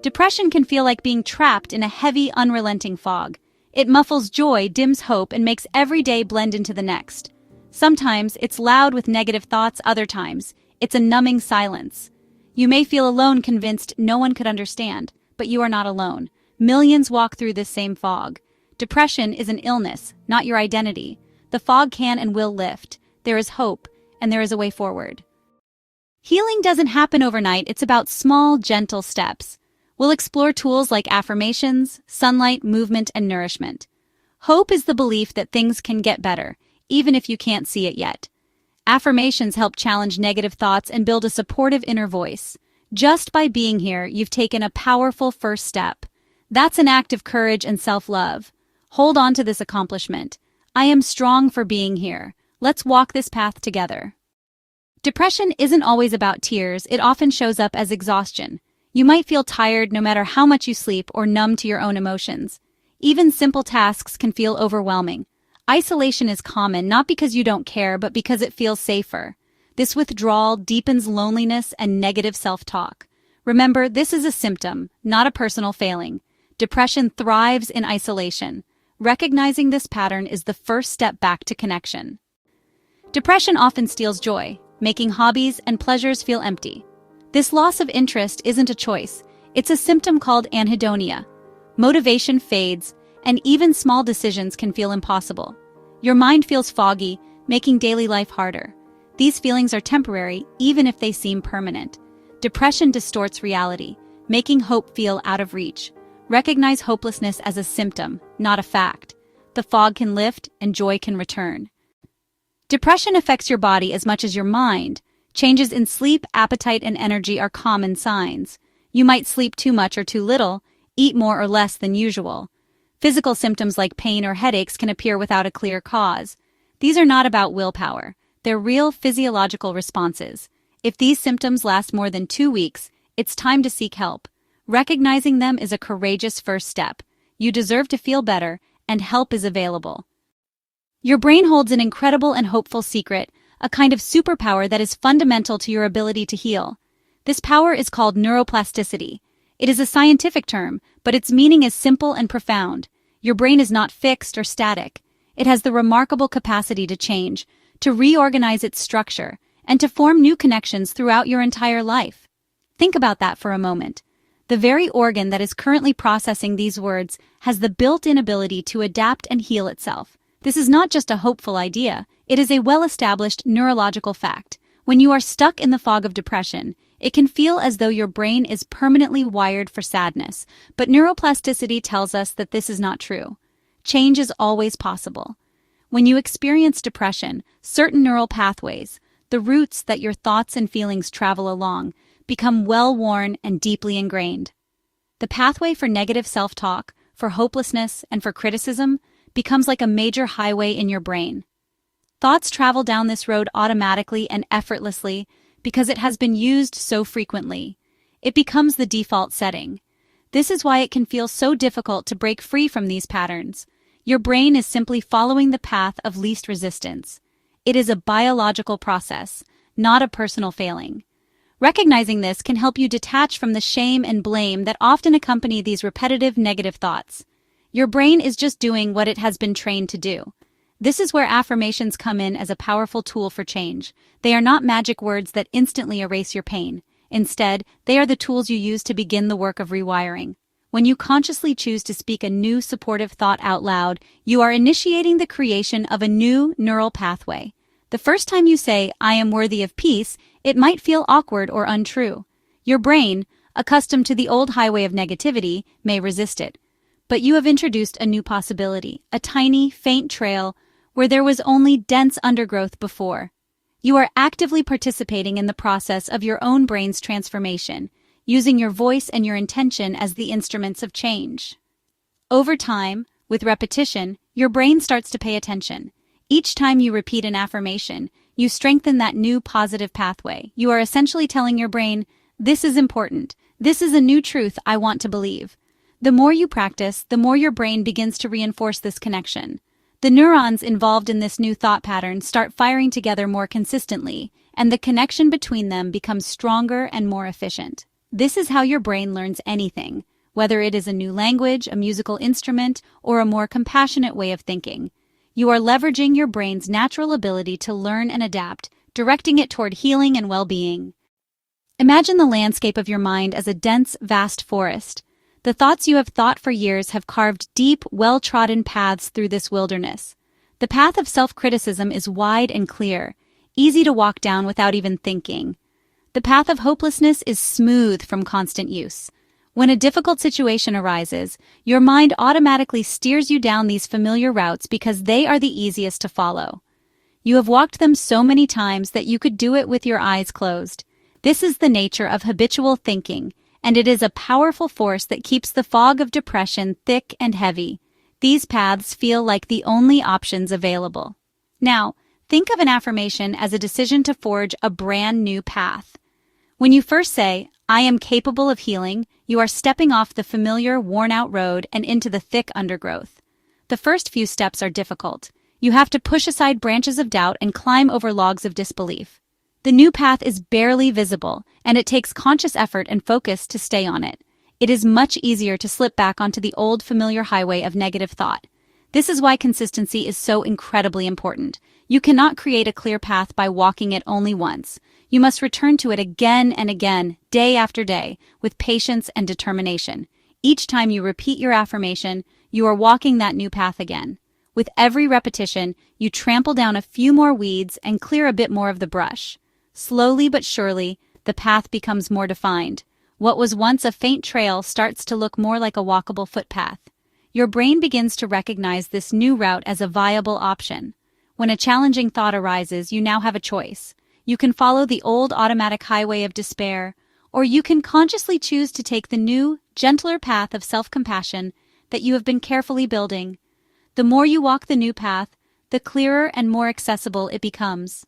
Depression can feel like being trapped in a heavy, unrelenting fog. It muffles joy, dims hope, and makes every day blend into the next. Sometimes it's loud with negative thoughts, other times it's a numbing silence. You may feel alone, convinced no one could understand, but you are not alone. Millions walk through this same fog. Depression is an illness, not your identity. The fog can and will lift. There is hope, and there is a way forward. Healing doesn't happen overnight, it's about small, gentle steps. We'll explore tools like affirmations, sunlight, movement, and nourishment. Hope is the belief that things can get better, even if you can't see it yet. Affirmations help challenge negative thoughts and build a supportive inner voice. Just by being here, you've taken a powerful first step. That's an act of courage and self-love. Hold on to this accomplishment. I am strong for being here. Let's walk this path together. Depression isn't always about tears, it often shows up as exhaustion. You might feel tired no matter how much you sleep or numb to your own emotions. Even simple tasks can feel overwhelming. Isolation is common not because you don't care, but because it feels safer. This withdrawal deepens loneliness and negative self-talk. Remember, this is a symptom, not a personal failing. Depression thrives in isolation. Recognizing this pattern is the first step back to connection. Depression often steals joy, making hobbies and pleasures feel empty. This loss of interest isn't a choice, it's a symptom called anhedonia. Motivation fades, and even small decisions can feel impossible. Your mind feels foggy, making daily life harder. These feelings are temporary, even if they seem permanent. Depression distorts reality, making hope feel out of reach. Recognize hopelessness as a symptom, not a fact. The fog can lift and joy can return. Depression affects your body as much as your mind. Changes in sleep, appetite, and energy are common signs. You might sleep too much or too little, eat more or less than usual. Physical symptoms like pain or headaches can appear without a clear cause. These are not about willpower. They're real physiological responses. If these symptoms last more than 2 weeks, it's time to seek help. Recognizing them is a courageous first step. You deserve to feel better, and help is available. Your brain holds an incredible and hopeful secret, a kind of superpower that is fundamental to your ability to heal. This power is called neuroplasticity. It is a scientific term, but its meaning is simple and profound. Your brain is not fixed or static. It has the remarkable capacity to change, to reorganize its structure, and to form new connections throughout your entire life. Think about that for a moment. The very organ that is currently processing these words has the built-in ability to adapt and heal itself. This is not just a hopeful idea, it is a well-established neurological fact. When you are stuck in the fog of depression, it can feel as though your brain is permanently wired for sadness, but neuroplasticity tells us that this is not true. Change is always possible. When you experience depression, certain neural pathways, the routes that your thoughts and feelings travel along, become well-worn and deeply ingrained. The pathway for negative self-talk, for hopelessness, and for criticism becomes like a major highway in your brain. Thoughts travel down this road automatically and effortlessly because it has been used so frequently. It becomes the default setting. This is why it can feel so difficult to break free from these patterns. Your brain is simply following the path of least resistance. It is a biological process, not a personal failing. Recognizing this can help you detach from the shame and blame that often accompany these repetitive negative thoughts. Your brain is just doing what it has been trained to do. This is where affirmations come in as a powerful tool for change. They are not magic words that instantly erase your pain. Instead, they are the tools you use to begin the work of rewiring. When you consciously choose to speak a new supportive thought out loud, you are initiating the creation of a new neural pathway. The first time you say, "I am worthy of peace," it might feel awkward or untrue. Your brain, accustomed to the old highway of negativity, may resist it. But you have introduced a new possibility, a tiny, faint trail where there was only dense undergrowth before. You are actively participating in the process of your own brain's transformation, using your voice and your intention as the instruments of change. Over time, with repetition, your brain starts to pay attention. Each time you repeat an affirmation, you strengthen that new positive pathway. You are essentially telling your brain, "This is important. This is a new truth I want to believe." The more you practice, the more your brain begins to reinforce this connection. The neurons involved in this new thought pattern start firing together more consistently, and the connection between them becomes stronger and more efficient. This is how your brain learns anything, whether it is a new language, a musical instrument, or a more compassionate way of thinking. You are leveraging your brain's natural ability to learn and adapt, directing it toward healing and well-being. Imagine the landscape of your mind as a dense, vast forest. The thoughts you have thought for years have carved deep, well-trodden paths through this wilderness. The path of self-criticism is wide and clear, easy to walk down without even thinking. The path of hopelessness is smooth from constant use. When a difficult situation arises, your mind automatically steers you down these familiar routes because they are the easiest to follow. You have walked them so many times that you could do it with your eyes closed. This is the nature of habitual thinking, and it is a powerful force that keeps the fog of depression thick and heavy. These paths feel like the only options available. Now, think of an affirmation as a decision to forge a brand new path. When you first say, "I am capable of healing," you are stepping off the familiar, worn-out road and into the thick undergrowth. The first few steps are difficult. You have to push aside branches of doubt and climb over logs of disbelief. The new path is barely visible, and it takes conscious effort and focus to stay on it. It is much easier to slip back onto the old familiar highway of negative thought. This is why consistency is so incredibly important. You cannot create a clear path by walking it only once. You must return to it again and again, day after day, with patience and determination. Each time you repeat your affirmation, you are walking that new path again. With every repetition, you trample down a few more weeds and clear a bit more of the brush. Slowly but surely, the path becomes more defined. What was once a faint trail starts to look more like a walkable footpath. Your brain begins to recognize this new route as a viable option. When a challenging thought arises, you now have a choice. You can follow the old automatic highway of despair, or you can consciously choose to take the new, gentler path of self-compassion that you have been carefully building. The more you walk the new path, the clearer and more accessible it becomes.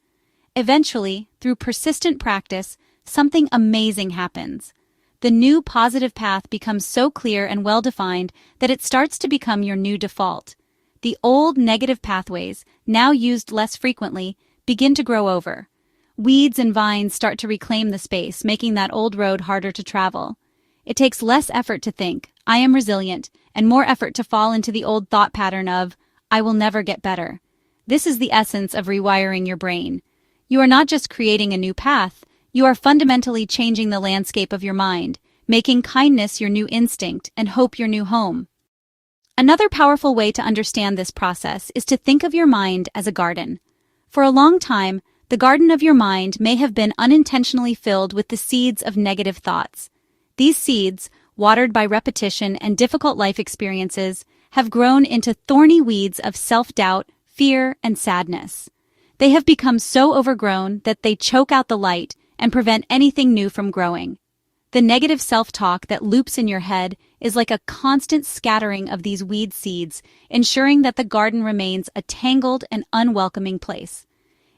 Eventually, through persistent practice, something amazing happens. The new positive path becomes so clear and well-defined that it starts to become your new default. The old negative pathways, now used less frequently, begin to grow over. Weeds and vines start to reclaim the space, making that old road harder to travel. It takes less effort to think, "I am resilient," and more effort to fall into the old thought pattern of, "I will never get better." This is the essence of rewiring your brain. You are not just creating a new path, you are fundamentally changing the landscape of your mind, making kindness your new instinct and hope your new home. Another powerful way to understand this process is to think of your mind as a garden. For a long time, the garden of your mind may have been unintentionally filled with the seeds of negative thoughts. These seeds, watered by repetition and difficult life experiences, have grown into thorny weeds of self-doubt, fear, and sadness. They have become so overgrown that they choke out the light and prevent anything new from growing. The negative self-talk that loops in your head is like a constant scattering of these weed seeds, ensuring that the garden remains a tangled and unwelcoming place.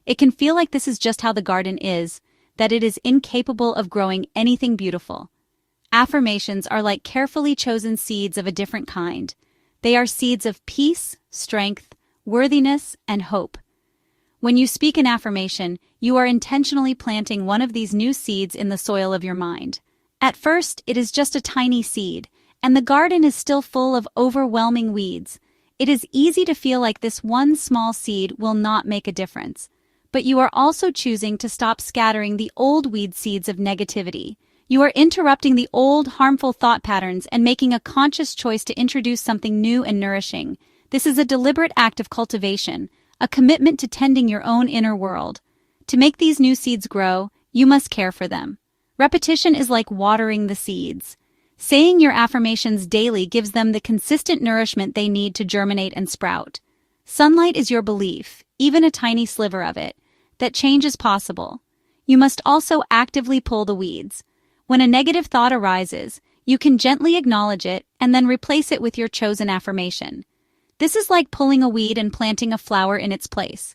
It can feel like this is just how the garden is, that it is incapable of growing anything beautiful. Affirmations are like carefully chosen seeds of a different kind. They are seeds of peace, strength, worthiness, and hope. When you speak an affirmation, you are intentionally planting one of these new seeds in the soil of your mind. At first, it is just a tiny seed, and the garden is still full of overwhelming weeds. It is easy to feel like this one small seed will not make a difference. But you are also choosing to stop scattering the old weed seeds of negativity. You are interrupting the old, harmful thought patterns and making a conscious choice to introduce something new and nourishing. This is a deliberate act of cultivation, a commitment to tending your own inner world. To make these new seeds grow, you must care for them. Repetition is like watering the seeds. Saying your affirmations daily gives them the consistent nourishment they need to germinate and sprout. Sunlight is your belief, even a tiny sliver of it, that change is possible. You must also actively pull the weeds. When a negative thought arises, you can gently acknowledge it and then replace it with your chosen affirmation. This is like pulling a weed and planting a flower in its place.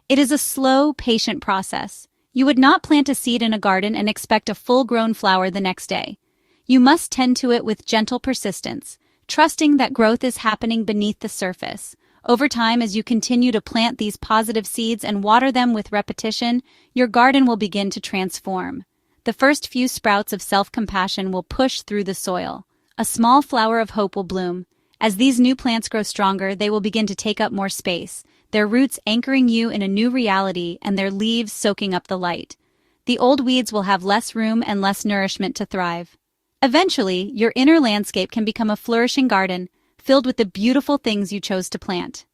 It is a slow, patient process. You would not plant a seed in a garden and expect a full-grown flower the next day. You must tend to it with gentle persistence, trusting that growth is happening beneath the surface. Over time, as you continue to plant these positive seeds and water them with repetition, your garden will begin to transform. the first few sprouts of self-compassion will push through the soil. A small flower of hope will bloom. As these new plants grow stronger, they will begin to take up more space, their roots anchoring you in a new reality and their leaves soaking up the light. The old weeds will have less room and less nourishment to thrive. Eventually, your inner landscape can become a flourishing garden, filled with the beautiful things you chose to plant.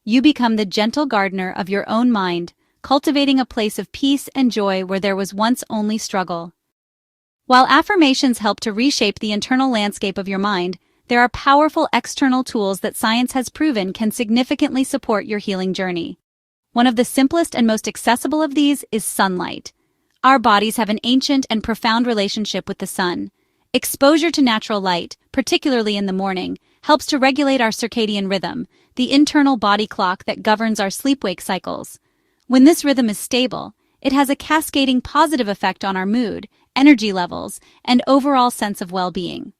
You become the gentle gardener of your own mind, cultivating a place of peace and joy where there was once only struggle. While affirmations help to reshape the internal landscape of your mind, there are powerful external tools that science has proven can significantly support your healing journey. One of the simplest and most accessible of these is sunlight. Our bodies have an ancient and profound relationship with the sun. Exposure to natural light, particularly in the morning, helps to regulate our circadian rhythm, the internal body clock that governs our sleep-wake cycles. When this rhythm is stable, it has a cascading positive effect on our mood, energy levels, and overall sense of well-being.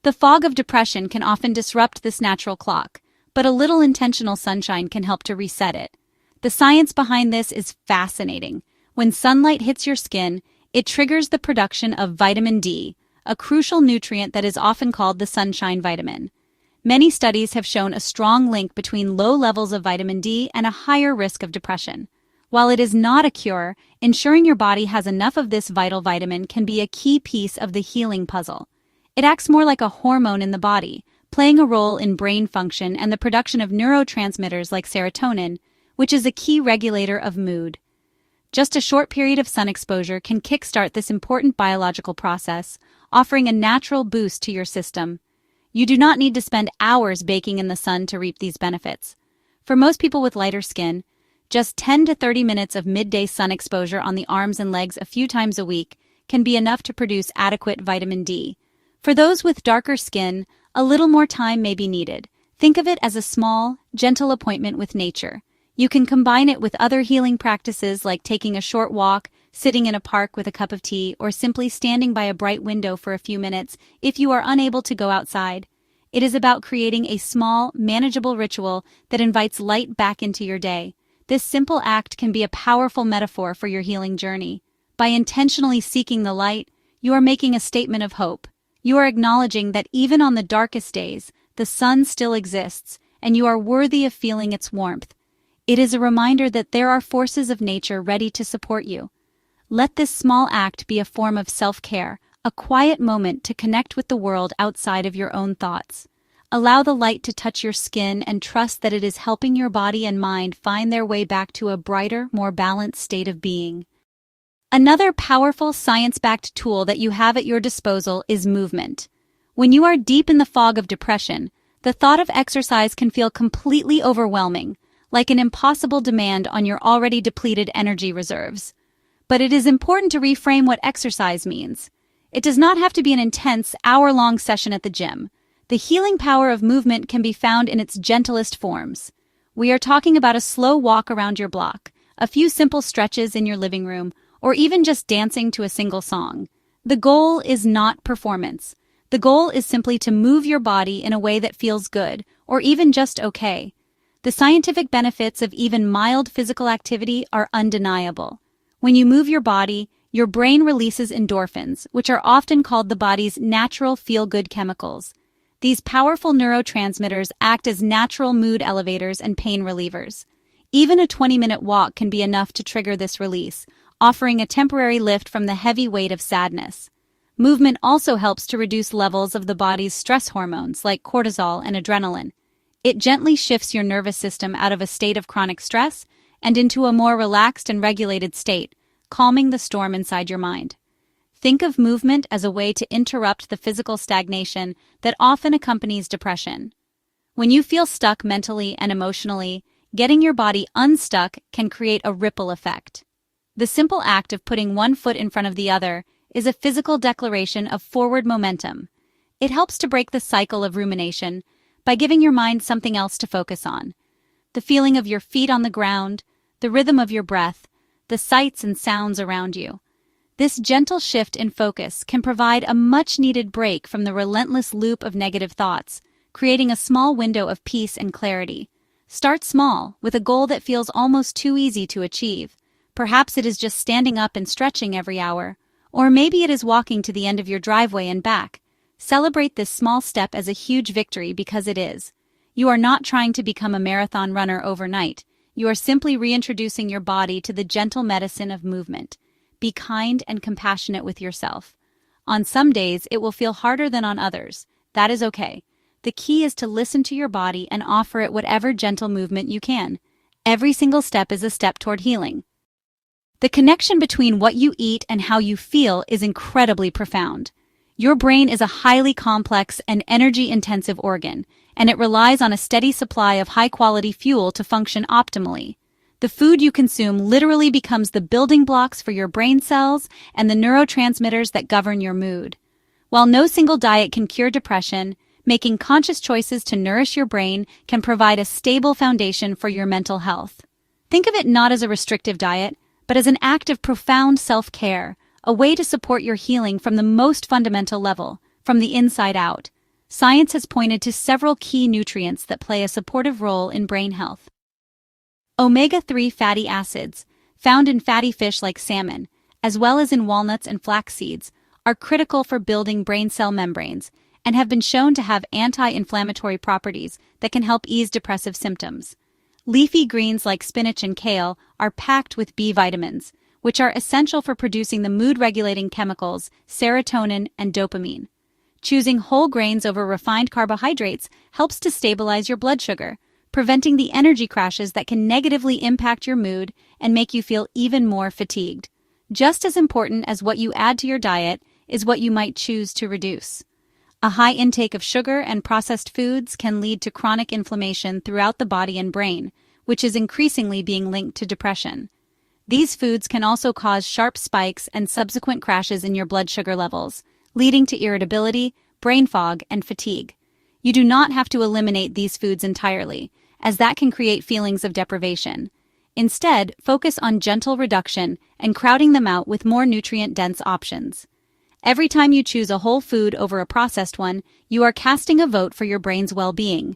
The fog of depression can often disrupt this natural clock, but a little intentional sunshine can help to reset it. The science behind this is fascinating. When sunlight hits your skin, it triggers the production of vitamin D, a crucial nutrient that is often called the sunshine vitamin. Many studies have shown a strong link between low levels of vitamin D and a higher risk of depression. While it is not a cure, ensuring your body has enough of this vital vitamin can be a key piece of the healing puzzle. It acts more like a hormone in the body, playing a role in brain function and the production of neurotransmitters like serotonin, which is a key regulator of mood. Just a short period of sun exposure can kickstart this important biological process, offering a natural boost to your system. You do not need to spend hours baking in the sun to reap these benefits. For most people with lighter skin, just 10 to 30 minutes of midday sun exposure on the arms and legs a few times a week can be enough to produce adequate vitamin D. For those with darker skin, a little more time may be needed. Think of it as a small, gentle appointment with nature. You can combine it with other healing practices like taking a short walk, sitting in a park with a cup of tea, or simply standing by a bright window for a few minutes if you are unable to go outside. It is about creating a small, manageable ritual that invites light back into your day. This simple act can be a powerful metaphor for your healing journey. By intentionally seeking the light, you are making a statement of hope. You are acknowledging that even on the darkest days, the sun still exists, and you are worthy of feeling its warmth. It is a reminder that there are forces of nature ready to support you. Let this small act be a form of self-care, a quiet moment to connect with the world outside of your own thoughts. Allow the light to touch your skin and trust that it is helping your body and mind find their way back to a brighter, more balanced state of being. Another powerful science-backed tool that you have at your disposal is movement. When you are deep in the fog of depression, the thought of exercise can feel completely overwhelming, like an impossible demand on your already depleted energy reserves. But it is important to reframe what exercise means. It does not have to be an intense, hour-long session at the gym. The healing power of movement can be found in its gentlest forms. We are talking about a slow walk around your block, a few simple stretches in your living room, or even just dancing to a single song. The goal is not performance. The goal is simply to move your body in a way that feels good, or even just okay. The scientific benefits of even mild physical activity are undeniable. When you move your body, your brain releases endorphins, which are often called the body's natural feel-good chemicals. These powerful neurotransmitters act as natural mood elevators and pain relievers. Even a 20-minute walk can be enough to trigger this release, offering a temporary lift from the heavy weight of sadness. Movement also helps to reduce levels of the body's stress hormones like cortisol and adrenaline. It gently shifts your nervous system out of a state of chronic stress and into a more relaxed and regulated state, calming the storm inside your mind. Think of movement as a way to interrupt the physical stagnation that often accompanies depression. When you feel stuck mentally and emotionally, getting your body unstuck can create a ripple effect. The simple act of putting one foot in front of the other is a physical declaration of forward momentum. It helps to break the cycle of rumination by giving your mind something else to focus on. The feeling of your feet on the ground, the rhythm of your breath, the sights and sounds around you. This gentle shift in focus can provide a much-needed break from the relentless loop of negative thoughts, creating a small window of peace and clarity. Start small, with a goal that feels almost too easy to achieve. Perhaps it is just standing up and stretching every hour, Or maybe it is walking to the end of your driveway and back. Celebrate this small step as a huge victory because it is. You are not trying to become a marathon runner overnight. You are simply reintroducing your body to the gentle medicine of movement. Be kind and compassionate with yourself. On some days, it will feel harder than on others. That is okay. The key is to listen to your body and offer it whatever gentle movement you can. Every single step is a step toward healing. The connection between what you eat and how you feel is incredibly profound. Your brain is a highly complex and energy-intensive organ, and it relies on a steady supply of high-quality fuel to function optimally. The food you consume literally becomes the building blocks for your brain cells and the neurotransmitters that govern your mood. While no single diet can cure depression, making conscious choices to nourish your brain can provide a stable foundation for your mental health. Think of it not as a restrictive diet, but as an act of profound self-care, a way to support your healing from the most fundamental level, from the inside out. Science has pointed to several key nutrients that play a supportive role in brain health. Omega-3 fatty acids, found in fatty fish like salmon, as well as in walnuts and flax seeds, are critical for building brain cell membranes and have been shown to have anti-inflammatory properties that can help ease depressive symptoms. Leafy greens like spinach and kale are packed with B vitamins, which are essential for producing the mood-regulating chemicals serotonin and dopamine. Choosing whole grains over refined carbohydrates helps to stabilize your blood sugar, preventing the energy crashes that can negatively impact your mood and make you feel even more fatigued. Just as important as what you add to your diet is what you might choose to reduce. A high intake of sugar and processed foods can lead to chronic inflammation throughout the body and brain, which is increasingly being linked to depression. These foods can also cause sharp spikes and subsequent crashes in your blood sugar levels, leading to irritability, brain fog, and fatigue. You do not have to eliminate these foods entirely, as that can create feelings of deprivation. Instead, focus on gentle reduction and crowding them out with more nutrient-dense options. Every time you choose a whole food over a processed one, you are casting a vote for your brain's well-being.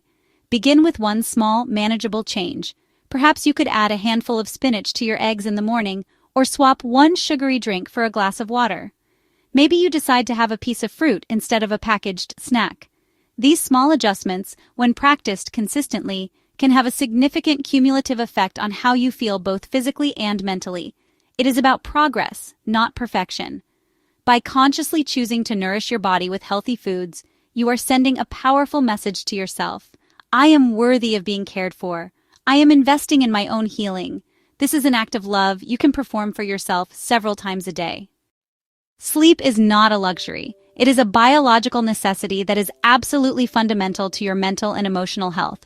Begin with one small, manageable change. Perhaps you could add a handful of spinach to your eggs in the morning, or swap one sugary drink for a glass of water. Maybe you decide to have a piece of fruit instead of a packaged snack. These small adjustments, when practiced consistently, can have a significant cumulative effect on how you feel both physically and mentally. It is about progress, not perfection. By consciously choosing to nourish your body with healthy foods, you are sending a powerful message to yourself. I am worthy of being cared for. I am investing in my own healing. This is an act of love you can perform for yourself several times a day. Sleep is not a luxury. It is a biological necessity that is absolutely fundamental to your mental and emotional health.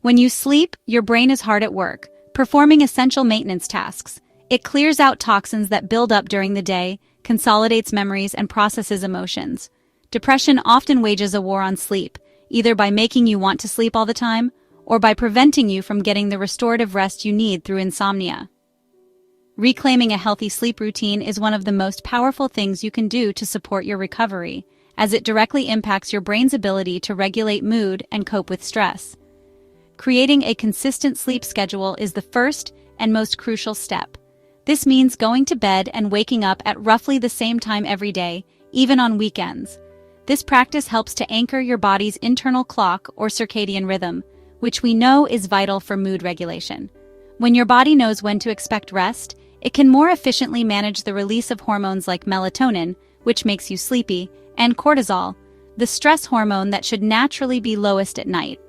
When you sleep, your brain is hard at work, performing essential maintenance tasks. It clears out toxins that build up during the day, consolidates memories, and processes emotions. Depression often wages a war on sleep, either by making you want to sleep all the time, or by preventing you from getting the restorative rest you need through insomnia. Reclaiming a healthy sleep routine is one of the most powerful things you can do to support your recovery, as it directly impacts your brain's ability to regulate mood and cope with stress. Creating a consistent sleep schedule is the first and most crucial step. This means going to bed and waking up at roughly the same time every day, even on weekends. This practice helps to anchor your body's internal clock or circadian rhythm, which we know is vital for mood regulation. When your body knows when to expect rest, it can more efficiently manage the release of hormones like melatonin, which makes you sleepy, and cortisol, the stress hormone that should naturally be lowest at night.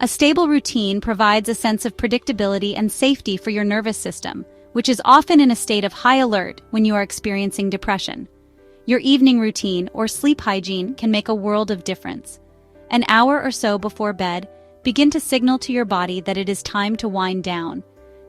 A stable routine provides a sense of predictability and safety for your nervous system, which is often in a state of high alert when you are experiencing depression. Your evening routine or sleep hygiene can make a world of difference. An hour or so before bed, begin to signal to your body that it is time to wind down.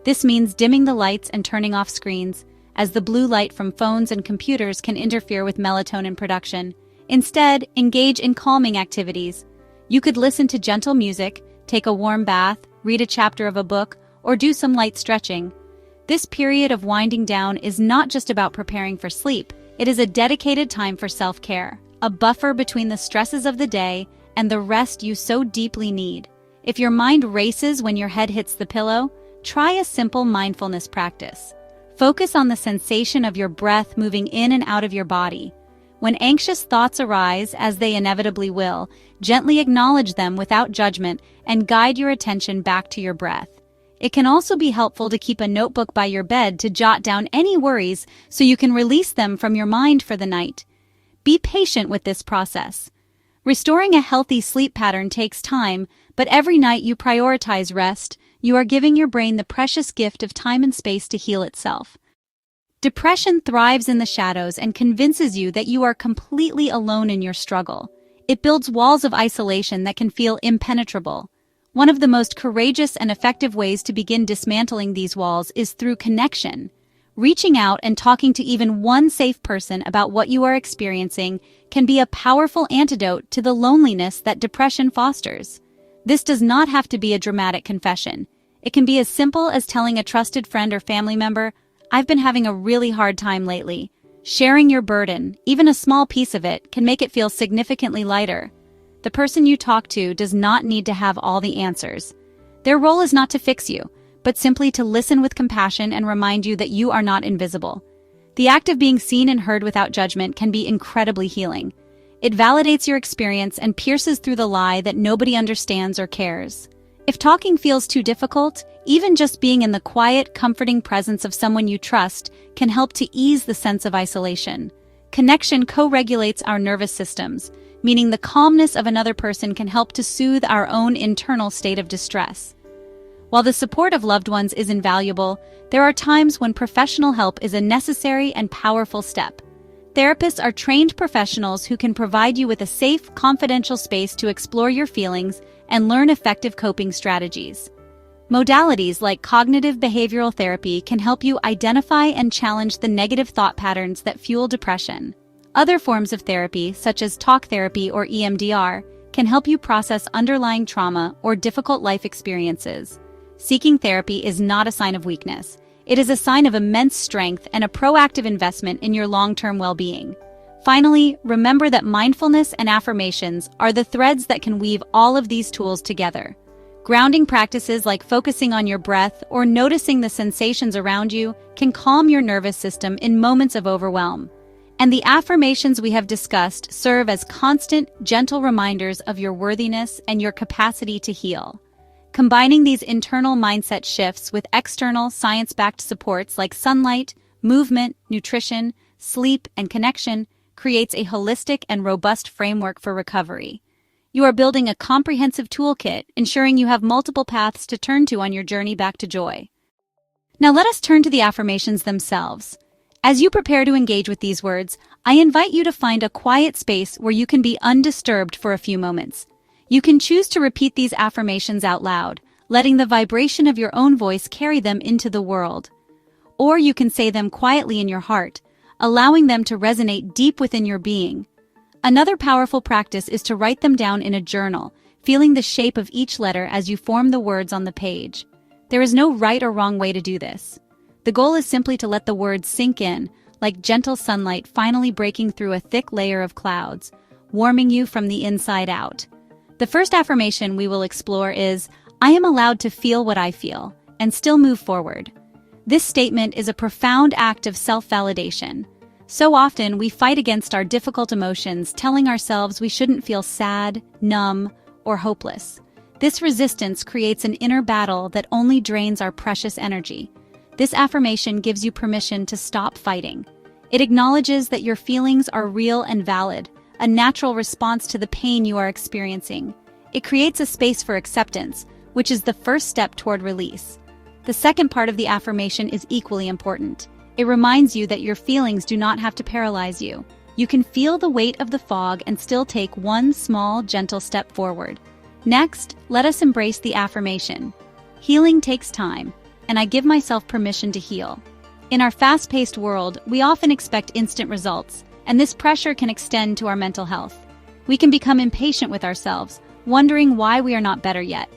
This means dimming the lights and turning off screens, as the blue light from phones and computers can interfere with melatonin production. Instead, engage in calming activities. You could listen to gentle music, take a warm bath, read a chapter of a book, or do some light stretching. This period of winding down is not just about preparing for sleep. It is a dedicated time for self-care, a buffer between the stresses of the day and the rest you so deeply need. If your mind races when your head hits the pillow, try a simple mindfulness practice. Focus on the sensation of your breath moving in and out of your body. When anxious thoughts arise, as they inevitably will, gently acknowledge them without judgment and guide your attention back to your breath. It can also be helpful to keep a notebook by your bed to jot down any worries so you can release them from your mind for the night. Be patient with this process. Restoring a healthy sleep pattern takes time, but every night you prioritize rest, you are giving your brain the precious gift of time and space to heal itself. Depression thrives in the shadows and convinces you that you are completely alone in your struggle. It builds walls of isolation that can feel impenetrable. One of the most courageous and effective ways to begin dismantling these walls is through connection. Reaching out and talking to even one safe person about what you are experiencing can be a powerful antidote to the loneliness that depression fosters. This does not have to be a dramatic confession. It can be as simple as telling a trusted friend or family member, "I've been having a really hard time lately." Sharing your burden, even a small piece of it, can make it feel significantly lighter. The person you talk to does not need to have all the answers. Their role is not to fix you, but simply to listen with compassion and remind you that you are not invisible. The act of being seen and heard without judgment can be incredibly healing. It validates your experience and pierces through the lie that nobody understands or cares. If talking feels too difficult, even just being in the quiet, comforting presence of someone you trust can help to ease the sense of isolation. Connection co-regulates our nervous systems, meaning the calmness of another person can help to soothe our own internal state of distress. While the support of loved ones is invaluable, there are times when professional help is a necessary and powerful step. Therapists are trained professionals who can provide you with a safe, confidential space to explore your feelings and learn effective coping strategies. Modalities like cognitive behavioral therapy can help you identify and challenge the negative thought patterns that fuel depression. Other forms of therapy, such as talk therapy or EMDR, can help you process underlying trauma or difficult life experiences. Seeking therapy is not a sign of weakness. It is a sign of immense strength and a proactive investment in your long-term well-being. Finally, remember that mindfulness and affirmations are the threads that can weave all of these tools together. Grounding practices like focusing on your breath or noticing the sensations around you can calm your nervous system in moments of overwhelm. And the affirmations we have discussed serve as constant, gentle reminders of your worthiness and your capacity to heal. Combining these internal mindset shifts with external, science-backed supports like sunlight, movement, nutrition, sleep, and connection creates a holistic and robust framework for recovery. You are building a comprehensive toolkit, ensuring you have multiple paths to turn to on your journey back to joy. Now let us turn to the affirmations themselves. As you prepare to engage with these words, I invite you to find a quiet space where you can be undisturbed for a few moments. You can choose to repeat these affirmations out loud, letting the vibration of your own voice carry them into the world. Or you can say them quietly in your heart, allowing them to resonate deep within your being. Another powerful practice is to write them down in a journal, feeling the shape of each letter as you form the words on the page. There is no right or wrong way to do this. The goal is simply to let the words sink in, like gentle sunlight finally breaking through a thick layer of clouds, warming you from the inside out. The first affirmation we will explore is, I am allowed to feel what I feel, and still move forward. This statement is a profound act of self-validation. So often, we fight against our difficult emotions, telling ourselves we shouldn't feel sad, numb, or hopeless. This resistance creates an inner battle that only drains our precious energy. This affirmation gives you permission to stop fighting. It acknowledges that your feelings are real and valid, a natural response to the pain you are experiencing. It creates a space for acceptance, which is the first step toward release. The second part of the affirmation is equally important. It reminds you that your feelings do not have to paralyze you. You can feel the weight of the fog and still take one small, gentle step forward. Next, let us embrace the affirmation. Healing takes time, and I give myself permission to heal. In our fast-paced world, we often expect instant results, and this pressure can extend to our mental health. We can become impatient with ourselves, wondering why we are not better yet.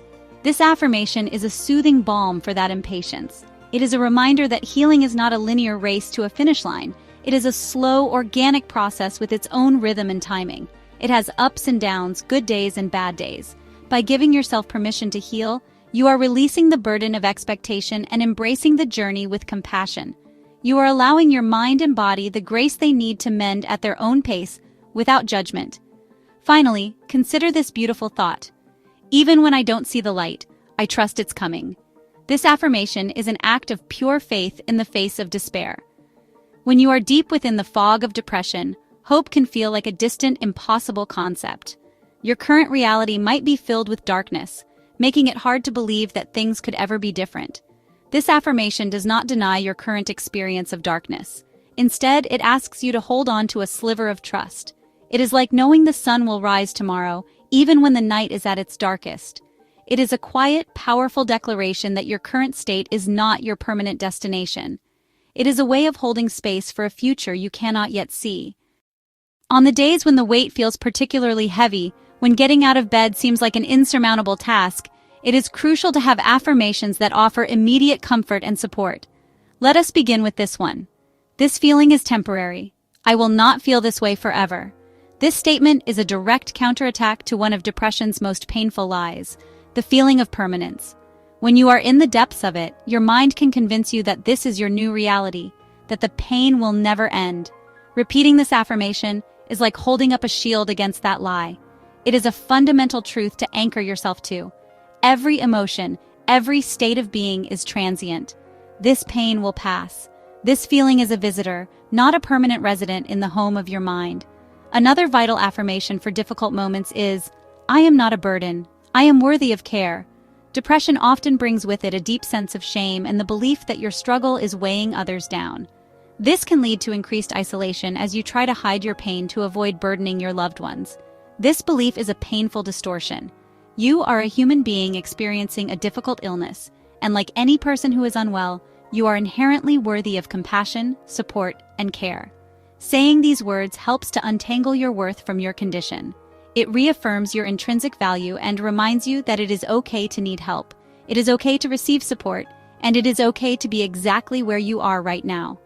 This affirmation is a soothing balm for that impatience. It is a reminder that healing is not a linear race to a finish line. It is a slow, organic process with its own rhythm and timing. It has ups and downs, good days and bad days. By giving yourself permission to heal, you are releasing the burden of expectation and embracing the journey with compassion. You are allowing your mind and body the grace they need to mend at their own pace, without judgment. Finally, consider this beautiful thought. Even when I don't see the light, I trust it's coming. This affirmation is an act of pure faith in the face of despair. When you are deep within the fog of depression, hope can feel like a distant, impossible concept. Your current reality might be filled with darkness, making it hard to believe that things could ever be different. This affirmation does not deny your current experience of darkness. Instead, it asks you to hold on to a sliver of trust. It is like knowing the sun will rise tomorrow, even when the night is at its darkest. It is a quiet, powerful declaration that your current state is not your permanent destination. It is a way of holding space for a future you cannot yet see. On the days when the weight feels particularly heavy, when getting out of bed seems like an insurmountable task, it is crucial to have affirmations that offer immediate comfort and support. Let us begin with this one. This feeling is temporary. I will not feel this way forever. This statement is a direct counterattack to one of depression's most painful lies, the feeling of permanence. When you are in the depths of it, your mind can convince you that this is your new reality, that the pain will never end. Repeating this affirmation is like holding up a shield against that lie. It is a fundamental truth to anchor yourself to. Every emotion, every state of being is transient. This pain will pass. This feeling is a visitor, not a permanent resident in the home of your mind. Another vital affirmation for difficult moments is, I am not a burden. I am worthy of care. Depression often brings with it a deep sense of shame and the belief that your struggle is weighing others down. This can lead to increased isolation as you try to hide your pain to avoid burdening your loved ones. This belief is a painful distortion. You are a human being experiencing a difficult illness, and like any person who is unwell, you are inherently worthy of compassion, support, and care. Saying these words helps to untangle your worth from your condition. It reaffirms your intrinsic value and reminds you that it is okay to need help. It is okay to receive support, and it is okay to be exactly where you are right now.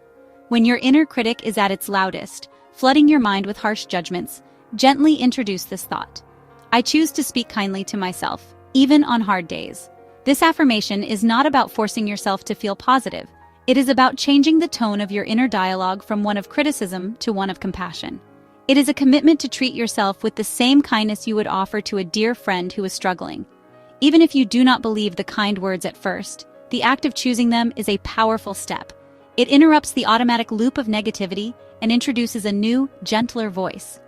When your inner critic is at its loudest, flooding your mind with harsh judgments, gently introduce this thought. I choose to speak kindly to myself, even on hard days. This affirmation is not about forcing yourself to feel positive. It is about changing the tone of your inner dialogue from one of criticism to one of compassion. It is a commitment to treat yourself with the same kindness you would offer to a dear friend who is struggling. Even if you do not believe the kind words at first, the act of choosing them is a powerful step. It interrupts the automatic loop of negativity and introduces a new, gentler voice.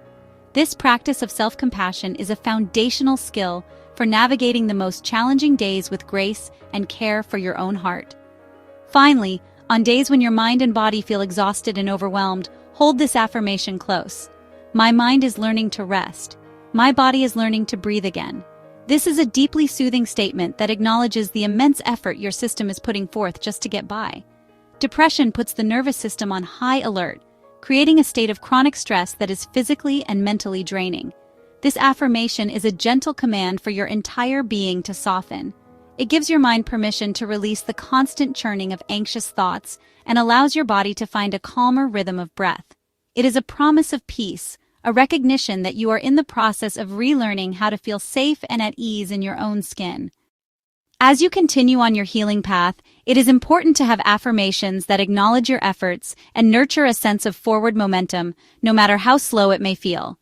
This practice of self-compassion is a foundational skill for navigating the most challenging days with grace and care for your own heart. Finally, on days when your mind and body feel exhausted and overwhelmed, hold this affirmation close. My mind is learning to rest. My body is learning to breathe again. This is a deeply soothing statement that acknowledges the immense effort your system is putting forth just to get by. Depression puts the nervous system on high alert, creating a state of chronic stress that is physically and mentally draining. This affirmation is a gentle command for your entire being to soften. It gives your mind permission to release the constant churning of anxious thoughts and allows your body to find a calmer rhythm of breath. It is a promise of peace, a recognition that you are in the process of relearning how to feel safe and at ease in your own skin. As you continue on your healing path, it is important to have affirmations that acknowledge your efforts and nurture a sense of forward momentum, no matter how slow it may feel.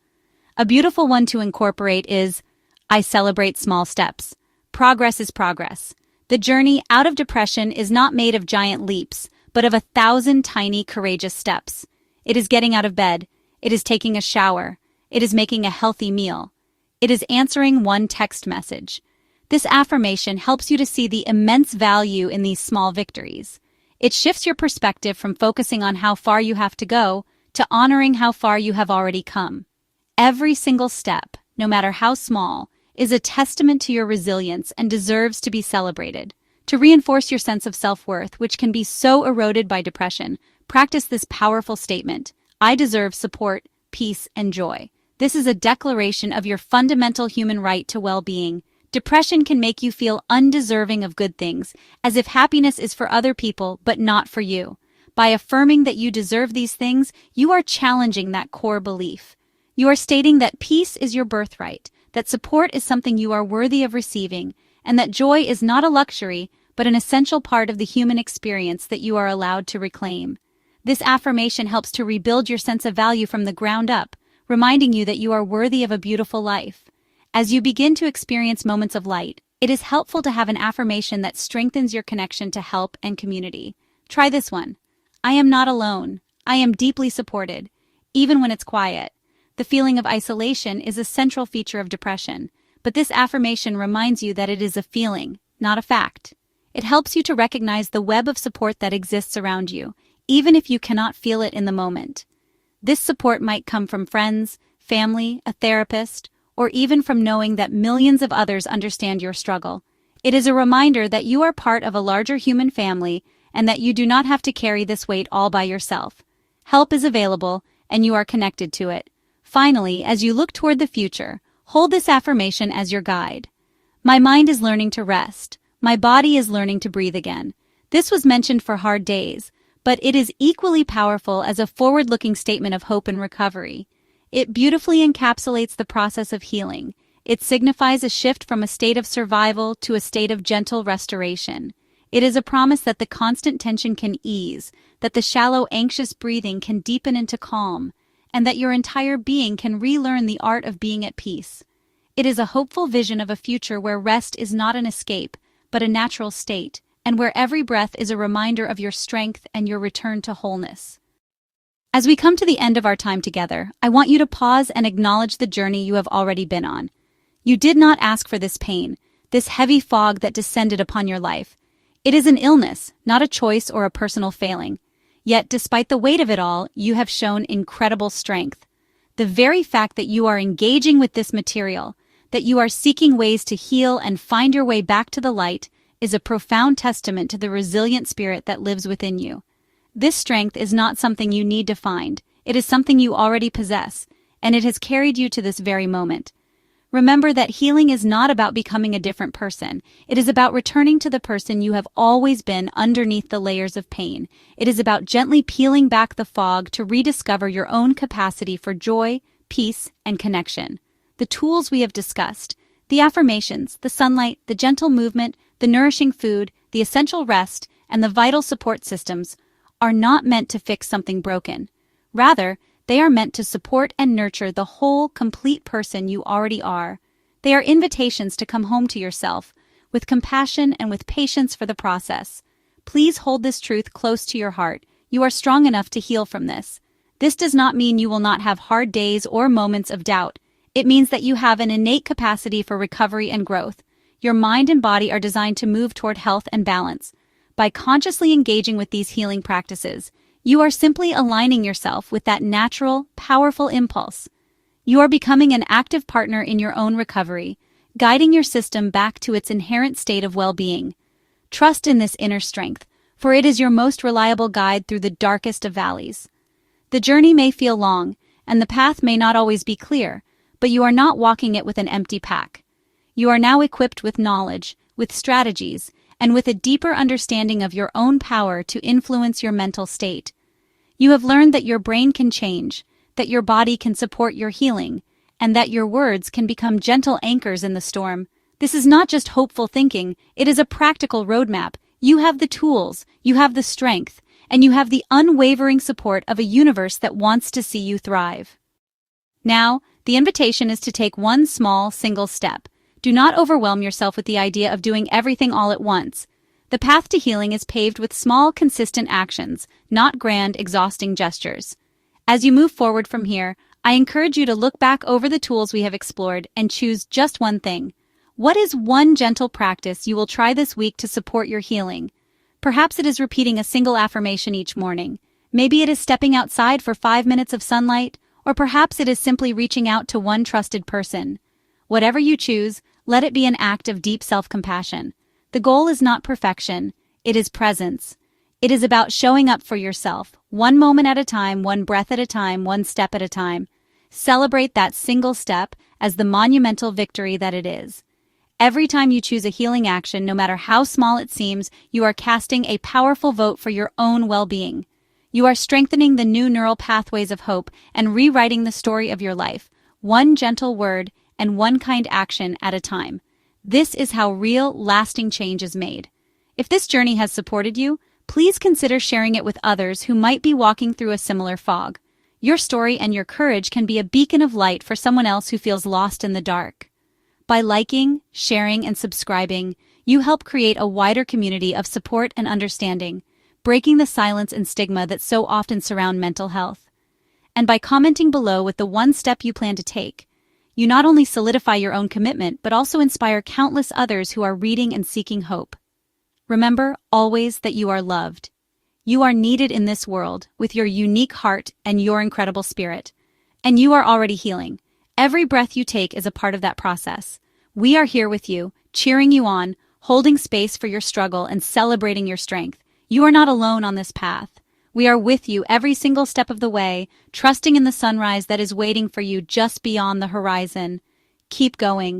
A beautiful one to incorporate is, I celebrate small steps. Progress is progress. The journey out of depression is not made of giant leaps, but of 1,000 tiny, courageous steps. It is getting out of bed. It is taking a shower. It is making a healthy meal. It is answering one text message. This affirmation helps you to see the immense value in these small victories. It shifts your perspective from focusing on how far you have to go to honoring how far you have already come. Every single step, no matter how small, is a testament to your resilience and deserves to be celebrated. To reinforce your sense of self-worth, which can be so eroded by depression, practice this powerful statement. I deserve support, peace, and joy. This is a declaration of your fundamental human right to well-being. Depression can make you feel undeserving of good things, as if happiness is for other people but not for you. By affirming that you deserve these things, you are challenging that core belief. You are stating that peace is your birthright, that support is something you are worthy of receiving, and that joy is not a luxury, but an essential part of the human experience that you are allowed to reclaim. This affirmation helps to rebuild your sense of value from the ground up, reminding you that you are worthy of a beautiful life. As you begin to experience moments of light, it is helpful to have an affirmation that strengthens your connection to help and community. Try this one. I am not alone. I am deeply supported, even when it's quiet. The feeling of isolation is a central feature of depression, but this affirmation reminds you that it is a feeling, not a fact. It helps you to recognize the web of support that exists around you, even if you cannot feel it in the moment. This support might come from friends, family, a therapist, or even from knowing that millions of others understand your struggle. It is a reminder that you are part of a larger human family and that you do not have to carry this weight all by yourself. Help is available, and you are connected to it. Finally, as you look toward the future, hold this affirmation as your guide. My mind is learning to rest. My body is learning to breathe again. This was mentioned for hard days, but it is equally powerful as a forward-looking statement of hope and recovery. It beautifully encapsulates the process of healing. It signifies a shift from a state of survival to a state of gentle restoration. It is a promise that the constant tension can ease, that the shallow, anxious breathing can deepen into calm, and that your entire being can relearn the art of being at peace. It is a hopeful vision of a future where rest is not an escape, but a natural state, and where every breath is a reminder of your strength and your return to wholeness. As we come to the end of our time together, I want you to pause and acknowledge the journey you have already been on. You did not ask for this pain, this heavy fog that descended upon your life. It is an illness, not a choice or a personal failing. Yet, despite the weight of it all, you have shown incredible strength. The very fact that you are engaging with this material, that you are seeking ways to heal and find your way back to the light, is a profound testament to the resilient spirit that lives within you. This strength is not something you need to find. It is something you already possess, and it has carried you to this very moment. Remember that healing is not about becoming a different person. It is about returning to the person you have always been underneath the layers of pain. It is about gently peeling back the fog to rediscover your own capacity for joy, peace, and connection. The tools we have discussed, the affirmations, the sunlight, the gentle movement, the nourishing food, the essential rest, and the vital support systems, are not meant to fix something broken. Rather, they are meant to support and nurture the whole, complete person you already are. They are invitations to come home to yourself, with compassion and with patience for the process. Please hold this truth close to your heart. You are strong enough to heal from this. This does not mean you will not have hard days or moments of doubt. It means that you have an innate capacity for recovery and growth. Your mind and body are designed to move toward health and balance. By consciously engaging with these healing practices, you are simply aligning yourself with that natural, powerful impulse. You are becoming an active partner in your own recovery, guiding your system back to its inherent state of well-being. Trust in this inner strength, for it is your most reliable guide through the darkest of valleys. The journey may feel long, and the path may not always be clear, but you are not walking it with an empty pack. You are now equipped with knowledge, with strategies, and with a deeper understanding of your own power to influence your mental state. You have learned that your brain can change, that your body can support your healing, and that your words can become gentle anchors in the storm. This is not just hopeful thinking, it is a practical roadmap. You have the tools, you have the strength, and you have the unwavering support of a universe that wants to see you thrive. Now, the invitation is to take one small, single step. Do not overwhelm yourself with the idea of doing everything all at once. The path to healing is paved with small, consistent actions, not grand, exhausting gestures. As you move forward from here, I encourage you to look back over the tools we have explored and choose just one thing. What is one gentle practice you will try this week to support your healing? Perhaps it is repeating a single affirmation each morning. Maybe it is stepping outside for 5 minutes of sunlight, or perhaps it is simply reaching out to one trusted person. Whatever you choose, let it be an act of deep self-compassion. The goal is not perfection, it is presence. It is about showing up for yourself, one moment at a time, one breath at a time, one step at a time. Celebrate that single step as the monumental victory that it is. Every time you choose a healing action, no matter how small it seems, you are casting a powerful vote for your own well-being. You are strengthening the new neural pathways of hope and rewriting the story of your life, one gentle word and one kind action at a time. This is how real, lasting change is made. If this journey has supported you, please consider sharing it with others who might be walking through a similar fog. Your story and your courage can be a beacon of light for someone else who feels lost in the dark. By liking, sharing, and subscribing, you help create a wider community of support and understanding, breaking the silence and stigma that so often surround mental health. And by commenting below with the one step you plan to take, you not only solidify your own commitment but also inspire countless others who are reading and seeking hope. Remember always that you are loved. You are needed in this world with your unique heart and your incredible spirit. And you are already healing. Every breath you take is a part of that process. We are here with you, cheering you on, holding space for your struggle and celebrating your strength. You are not alone on this path. We are with you every single step of the way, trusting in the sunrise that is waiting for you just beyond the horizon. Keep going.